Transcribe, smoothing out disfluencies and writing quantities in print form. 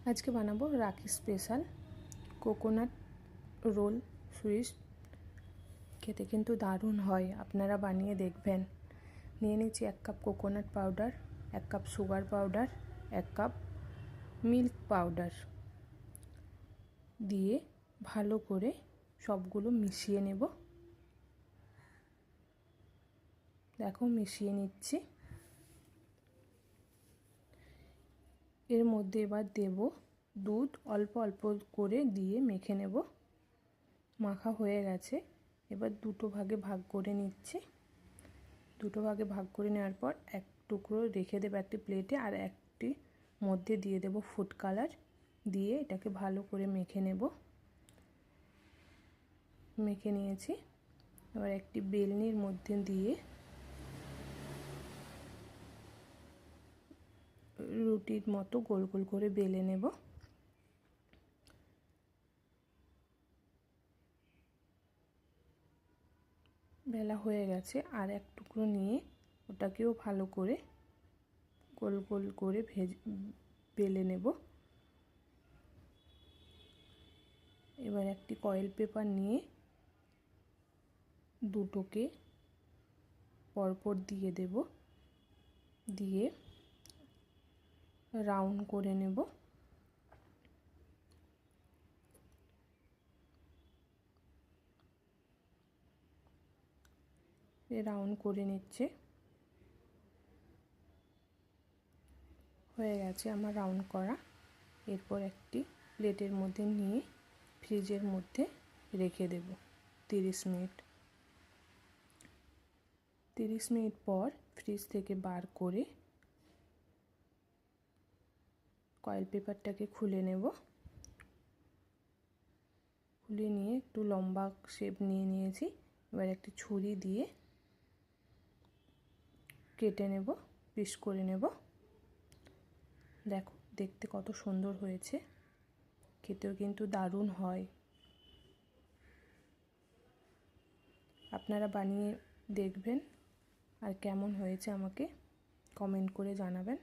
আজকে বানাবো রাখি স্পেশাল কোকোনাট রোল সুইচ। খেতে কিন্তু দারুণ হয়, আপনারা বানিয়ে দেখবেন। নিয়ে নিচ্ছি 1 cup coconut powder, 1 cup sugar powder, 1 cup milk powder দিয়ে ভালো করে সবগুলো মিশিয়ে নেব। দেখো মিশিয়ে নিচ্ছি। এর মধ্যে এবার দেব দুধ, অল্প অল্প করে দিয়ে মেখে নেব। মাখা হয়ে গেছে, এবার দুটো ভাগে ভাগ করে নিচ্ছি। দুটো ভাগে ভাগ করে নেওয়ার পর এক টুকরো রেখে দেবো একটি প্লেটে, আর একটি মধ্যে দিয়ে দেব ফুড কালার, দিয়ে এটাকে ভালো করে মেখে নেব। মেখে নিয়েছি। এবার একটি বেলনির মধ্যে দিয়ে রুটির মতো গোল গোল করে বেলে নেব। বেলা হয়ে গেছে, আর এক টুকরো নিয়ে ওটাকেও ভালো করে গোল গোল করে বেলে নেব। এবার একটি কয়েল পেপার নিয়ে দুটোকে পরপর দিয়ে দেব, দিয়ে রাউন্ড করে নেব। রাউন্ড করে নিচ্ছে। হয়ে গেছে আমার রাউন্ড করা। এরপর একটি প্লেটের মধ্যে নিয়ে ফ্রিজের মধ্যে রেখে দেব 30 মিনিট। 30 মিনিট পর ফ্রিজ থেকে বার করে কয়েল পেপারটাকে খুলে নেব। খুলে নিয়ে একটু লম্বা শেপ নিয়ে নিয়েছি। এবার একটি ছুরি দিয়ে কেটে নেব, পিস করে নেব। দেখো দেখতে কত সুন্দর হয়েছে, খেতেও কিন্তু দারুণ হয়। আপনারা বানিয়ে দেখবেন, আর কেমন হয়েছে আমাকে কমেন্ট করে জানাবেন।